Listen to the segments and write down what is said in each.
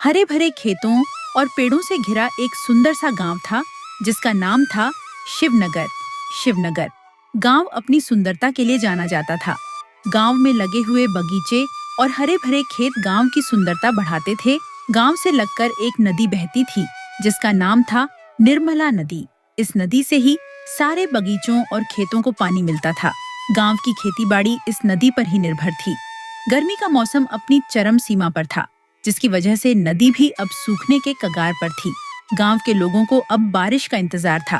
हरे भरे खेतों और पेड़ों से घिरा एक सुंदर सा गांव था जिसका नाम था शिवनगर। शिवनगर गांव अपनी सुंदरता के लिए जाना जाता था। गांव में लगे हुए बगीचे और हरे भरे खेत गांव की सुंदरता बढ़ाते थे। गांव से लगकर एक नदी बहती थी जिसका नाम था निर्मला नदी। इस नदी से ही सारे बगीचों और खेतों को पानी मिलता था। गांव की खेतीबाड़ी इस नदी पर ही निर्भर थी। गर्मी का मौसम अपनी चरम सीमा पर था, जिसकी वजह से नदी भी अब सूखने के कगार पर थी। गांव के लोगों को अब बारिश का इंतजार था।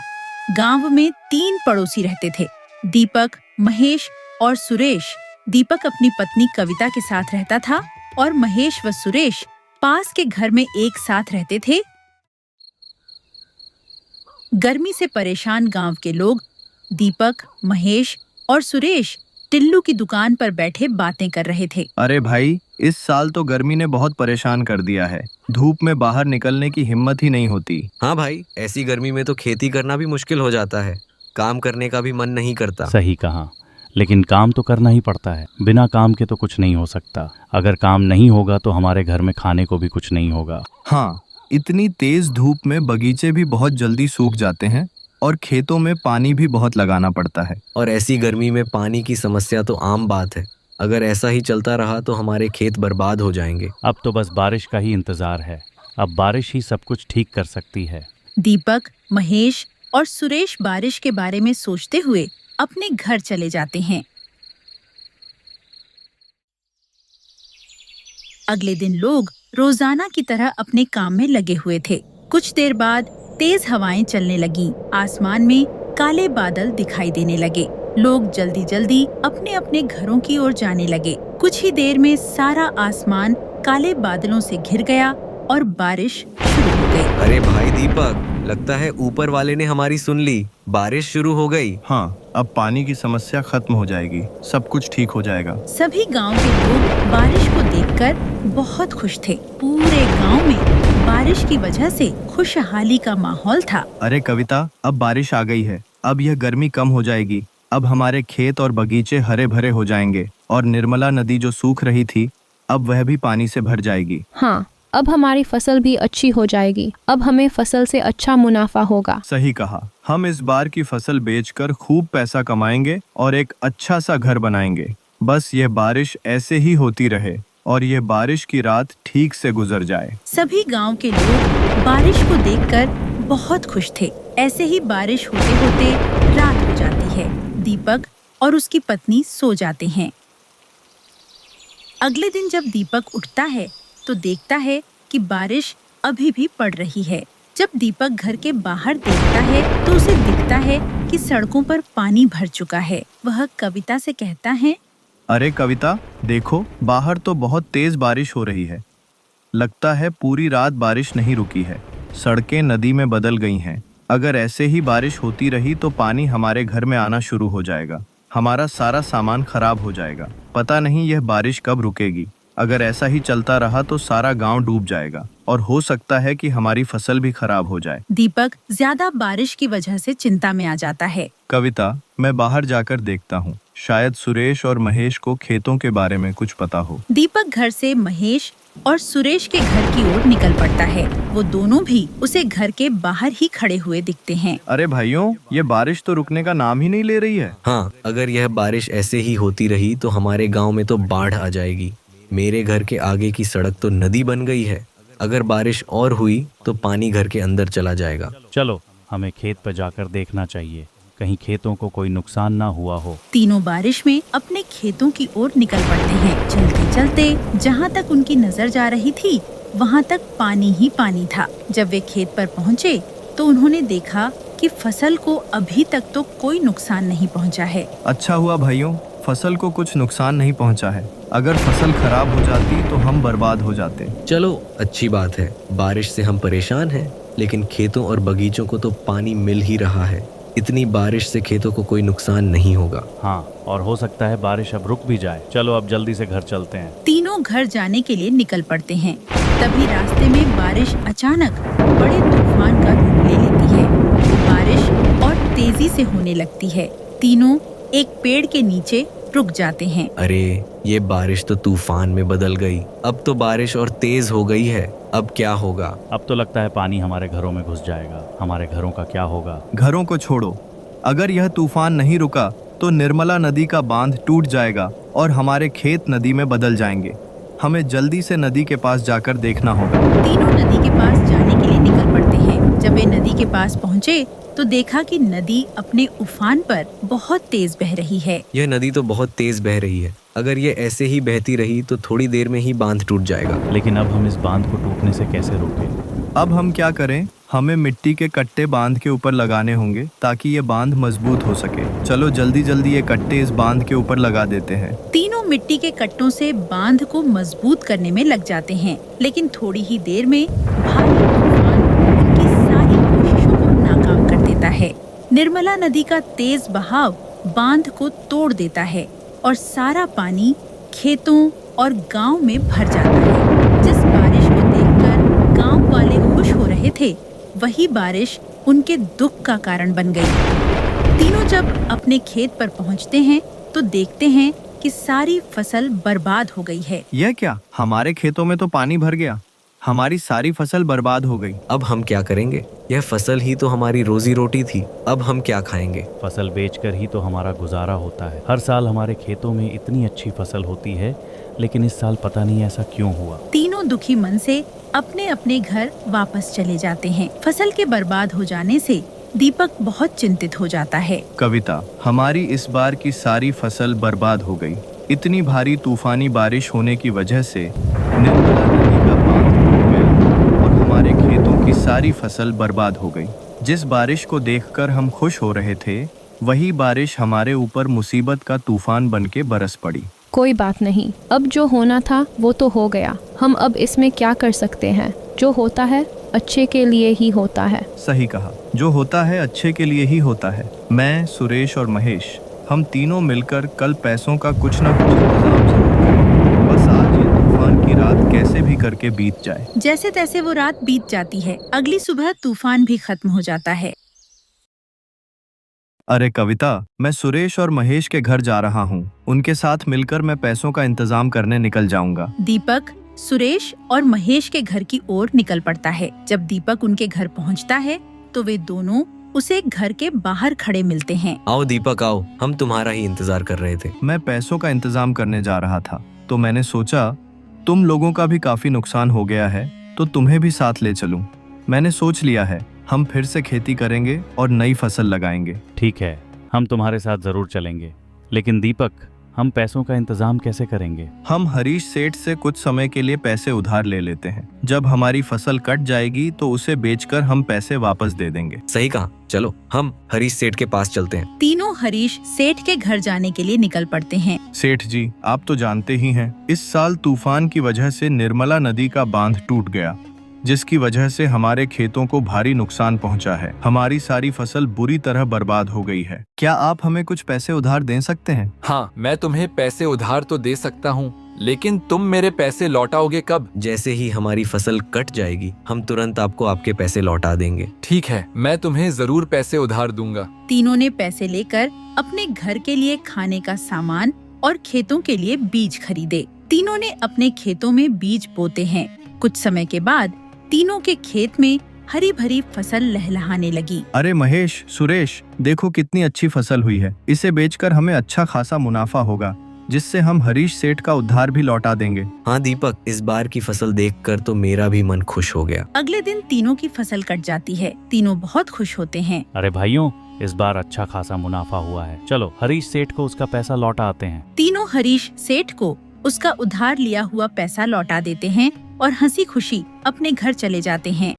गांव में 3 पड़ोसी रहते थे, दीपक, महेश और सुरेश। दीपक अपनी पत्नी कविता के साथ रहता था और महेश व सुरेश पास के घर में एक साथ रहते थे। गर्मी से परेशान गांव के लोग दीपक, महेश और सुरेश टिल्लू की दुकान पर बैठे बातें कर रहे थे। अरे भाई, इस साल तो गर्मी ने बहुत परेशान कर दिया है। धूप में बाहर निकलने की हिम्मत ही नहीं होती। हाँ भाई, ऐसी गर्मी में तो खेती करना भी मुश्किल हो जाता है। काम करने का भी मन नहीं करता। सही कहा, लेकिन काम तो करना ही पड़ता है। बिना काम के तो कुछ नहीं हो सकता। अगर काम नहीं होगा तो हमारे घर में खाने को भी कुछ नहीं होगा। हाँ, इतनी तेज धूप में बगीचे भी बहुत जल्दी सूख जाते हैं और खेतों में पानी भी बहुत लगाना पड़ता है। और ऐसी गर्मी में पानी की समस्या तो आम बात है। अगर ऐसा ही चलता रहा तो हमारे खेत बर्बाद हो जाएंगे। अब तो बस बारिश का ही इंतजार है। अब बारिश ही सब कुछ ठीक कर सकती है। दीपक, महेश और सुरेश बारिश के बारे में सोचते हुए अपने घर चले जाते हैं। अगले दिन लोग रोजाना की तरह अपने काम में लगे हुए थे। कुछ देर बाद तेज हवाएं चलने लगी। आसमान में काले बादल दिखाई देने लगे। लोग जल्दी जल्दी अपने अपने घरों की ओर जाने लगे। कुछ ही देर में सारा आसमान काले बादलों से घिर गया और बारिश शुरू हो गई। अरे भाई दीपक, लगता है ऊपर वाले ने हमारी सुन ली। बारिश शुरू हो गई। हाँ, अब पानी की समस्या खत्म हो जाएगी। सब कुछ ठीक हो जाएगा। सभी गांव के लोग बारिश को देखकर बहुत खुश थे। पूरे गांव में बारिश की वजह से खुशहाली का माहौल था। अरे कविता, अब बारिश आ गई है। अब यह गर्मी कम हो जाएगी। अब हमारे खेत और बगीचे हरे भरे हो जाएंगे और निर्मला नदी जो सूख रही थी, अब वह भी पानी से भर जाएगी। हाँ, अब हमारी फसल भी अच्छी हो जाएगी। अब हमें फसल से अच्छा मुनाफा होगा। सही कहा। हम इस बार की फसल बेचकर खूब पैसा कमाएंगे और एक अच्छा सा घर बनाएंगे। बस ये बारिश ऐसे ही होती रहे और ये बारिश की रात ठीक से गुजर जाए। सभी गांव के लोग बारिश को देखकर बहुत खुश थे। ऐसे ही बारिश होते होते रात हो जाती है। दीपक और उसकी पत्नी सो जाते हैं। अगले दिन जब दीपक उठता है तो देखता है कि बारिश अभी भी पड़ रही है। जब दीपक घर के बाहर देखता है तो उसे दिखता है कि सड़कों पर पानी भर चुका है। वह कविता से कहता है, अरे कविता, देखो, बाहर तो बहुत तेज बारिश हो रही है। लगता है पूरी रात बारिश नहीं रुकी है। सड़कें नदी में बदल गई हैं। अगर ऐसे ही बारिश होती रही तो पानी हमारे घर में आना शुरू हो जाएगा। हमारा सारा सामान खराब हो जाएगा। पता नहीं यह बारिश कब रुकेगी। अगर ऐसा ही चलता रहा तो सारा गांव डूब जाएगा और हो सकता है कि हमारी फसल भी खराब हो जाए। दीपक ज्यादा बारिश की वजह से चिंता में आ जाता है। कविता, मैं बाहर जाकर देखता हूँ। शायद सुरेश और महेश को खेतों के बारे में कुछ पता हो। दीपक घर से महेश और सुरेश के घर की ओर निकल पड़ता है। वो दोनों भी उसे घर के बाहर ही खड़े हुए दिखते हैं। अरे भाइयों, ये बारिश तो रुकने का नाम ही नहीं ले रही है। हाँ, अगर यह बारिश ऐसे ही होती रही तो हमारे गांव में तो बाढ़ आ जाएगी। मेरे घर के आगे की सड़क तो नदी बन गई है। अगर बारिश और हुई तो पानी घर के अंदर चला जाएगा। चलो, हमें खेत पर जाकर देखना चाहिए, कहीं खेतों को कोई नुकसान ना हुआ हो। तीनों बारिश में अपने खेतों की ओर निकल पड़ते हैं। चलते चलते जहाँ तक उनकी नजर जा रही थी वहाँ तक पानी ही पानी था। जब वे खेत पर पहुँचे तो उन्होंने देखा कि फसल को अभी तक तो कोई नुकसान नहीं पहुँचा है। अच्छा हुआ भाइयों, फसल को कुछ नुकसान नहीं पहुंचा है। अगर फसल खराब हो जाती तो हम बर्बाद हो जाते। चलो, अच्छी बात है। बारिश से हम परेशान हैं, लेकिन खेतों और बगीचों को तो पानी मिल ही रहा है। इतनी बारिश से खेतों को कोई नुकसान नहीं होगा। हाँ, और हो सकता है बारिश अब रुक भी जाए। चलो, अब जल्दी से घर चलते हैं। तीनों घर जाने के लिए निकल पड़ते हैं। तभी रास्ते में बारिश अचानक बड़े तूफान का रूप ले लेती है। बारिश और तेजी से होने लगती है। तीनों एक पेड़ के नीचे रुक जाते हैं। अरे, ये बारिश तो तूफान में बदल गई। अब तो बारिश और तेज हो गई है। अब क्या होगा? अब तो लगता है पानी हमारे घरों में घुस जाएगा। हमारे घरों का क्या होगा? घरों को छोड़ो, अगर यह तूफान नहीं रुका तो निर्मला नदी का बांध टूट जाएगा और हमारे खेत नदी में बदल जाएंगे। हमें जल्दी से नदी के पास जाकर देखना होगा। तीनों नदी के पास जाने के लिए निकल पड़ते हैं। जब वे नदी के पास पहुँचे तो देखा कि नदी अपने उफान पर बहुत तेज बह रही है। यह नदी तो बहुत तेज बह रही है। अगर ये ऐसे ही बहती रही तो थोड़ी देर में ही बांध टूट जाएगा। लेकिन अब हम इस बांध को टूटने से कैसे रोकें? अब हम क्या करें? हमें मिट्टी के कट्टे बांध के ऊपर लगाने होंगे ताकि ये बांध मजबूत हो सके। चलो जल्दी जल्दी ये कट्टे इस बांध के ऊपर लगा देते हैं। तीनों मिट्टी के कट्टों से बांध को मजबूत करने में लग जाते हैं, लेकिन थोड़ी ही देर में भारी तूफान उनकी सारी कोशिशों को नाकाम कर देता है। निर्मला नदी का तेज बहाव बांध को तोड़ देता है और सारा पानी खेतों और गांव में भर जाता है। जिस बारिश को देखकर गांव वाले खुश हो रहे थे, वही बारिश उनके दुख का कारण बन गई। तीनों जब अपने खेत पर पहुंचते हैं तो देखते हैं कि सारी फसल बर्बाद हो गई है। यह क्या? हमारे खेतों में तो पानी भर गया, हमारी सारी फसल बर्बाद हो गई। अब हम क्या करेंगे? यह फसल ही तो हमारी रोजी रोटी थी। अब हम क्या खाएंगे? फसल बेचकर ही तो हमारा गुजारा होता है। हर साल हमारे खेतों में इतनी अच्छी फसल होती है, लेकिन इस साल पता नहीं ऐसा क्यों हुआ। तीनों दुखी मन से अपने अपने घर वापस चले जाते हैं। फसल के बर्बाद हो जाने से दीपक बहुत चिंतित हो जाता है। कविता, हमारी इस बार की सारी फसल बर्बाद हो गई। इतनी भारी तूफानी बारिश होने की वजह से निर्मला नदी का बांध टूट गया और हमारे खेतों की सारी फसल बर्बाद हो गई। जिस बारिश को देखकर हम खुश हो रहे थे, वही बारिश हमारे ऊपर मुसीबत का तूफान बनके बरस पड़ी। कोई बात नहीं, अब जो होना था वो तो हो गया। हम अब इसमें क्या कर सकते हैं? जो होता है अच्छे के लिए ही होता है। सही कहा, जो होता है अच्छे के लिए ही होता है। मैं, सुरेश और महेश, हम तीनों मिलकर कल पैसों का कुछ न कुछ इंतजाम जरूर करें। बस आज ये तूफान की रात कैसे भी करके बीत जाए। जैसे तैसे वो रात बीत जाती है। अगली सुबह तूफान भी खत्म हो जाता है। अरे कविता, मैं सुरेश और महेश के घर जा रहा हूँ। उनके साथ मिलकर मैं पैसों का इंतजाम करने निकल जाऊंगा। दीपक सुरेश और महेश के घर की ओर निकल पड़ता है। जब दीपक उनके घर पहुंचता है तो वे दोनों उसे घर के बाहर खड़े मिलते हैं। आओ दीपक आओ, हम तुम्हारा ही इंतजार कर रहे थे। मैं पैसों का इंतजाम करने जा रहा था, तो मैंने सोचा तुम लोगों का भी काफी नुकसान हो गया है, तो तुम्हें भी साथ ले चलूं। मैंने सोच लिया है, हम फिर से खेती करेंगे और नई फसल लगाएंगे। ठीक है, हम तुम्हारे साथ जरूर चलेंगे। लेकिन दीपक, हम पैसों का इंतजाम कैसे करेंगे? हम हरीश सेठ से कुछ समय के लिए पैसे उधार ले लेते हैं। जब हमारी फसल कट जाएगी तो उसे बेचकर हम पैसे वापस दे देंगे। सही कहा, चलो हम हरीश सेठ के पास चलते हैं। तीनों हरीश सेठ के घर जाने के लिए निकल पड़ते हैं। सेठ जी, आप तो जानते ही हैं, इस साल तूफान की वजह से निर्मला नदी का बांध टूट गया, जिसकी वजह से हमारे खेतों को भारी नुकसान पहुंचा है। हमारी सारी फसल बुरी तरह बर्बाद हो गई है। क्या आप हमें कुछ पैसे उधार दे सकते हैं? हाँ, मैं तुम्हें पैसे उधार तो दे सकता हूँ, लेकिन तुम मेरे पैसे लौटाओगे कब? जैसे ही हमारी फसल कट जाएगी, हम तुरंत आपको आपके पैसे लौटा देंगे। ठीक है, मैं तुम्हें जरूर पैसे उधार दूंगा। तीनों ने पैसे लेकर अपने घर के लिए खाने का सामान और खेतों के लिए बीज खरीदे। तीनों ने अपने खेतों में बीज बोते हैं। कुछ समय के बाद तीनों के खेत में हरी भरी फसल लहलहाने लगी। अरे महेश, सुरेश, देखो कितनी अच्छी फसल हुई है। इसे बेचकर हमें अच्छा खासा मुनाफा होगा, जिससे हम हरीश सेठ का उधार भी लौटा देंगे। हाँ दीपक, इस बार की फसल देखकर तो मेरा भी मन खुश हो गया। अगले दिन तीनों की फसल कट जाती है। तीनों बहुत खुश होते हैं। अरे भाइयों, इस बार अच्छा खासा मुनाफा हुआ है। चलो हरीश सेठ को उसका पैसा लौटा आते हैं। तीनों हरीश सेठ को उसका उधार लिया हुआ पैसा लौटा देते हैं और हंसी खुशी अपने घर चले जाते हैं।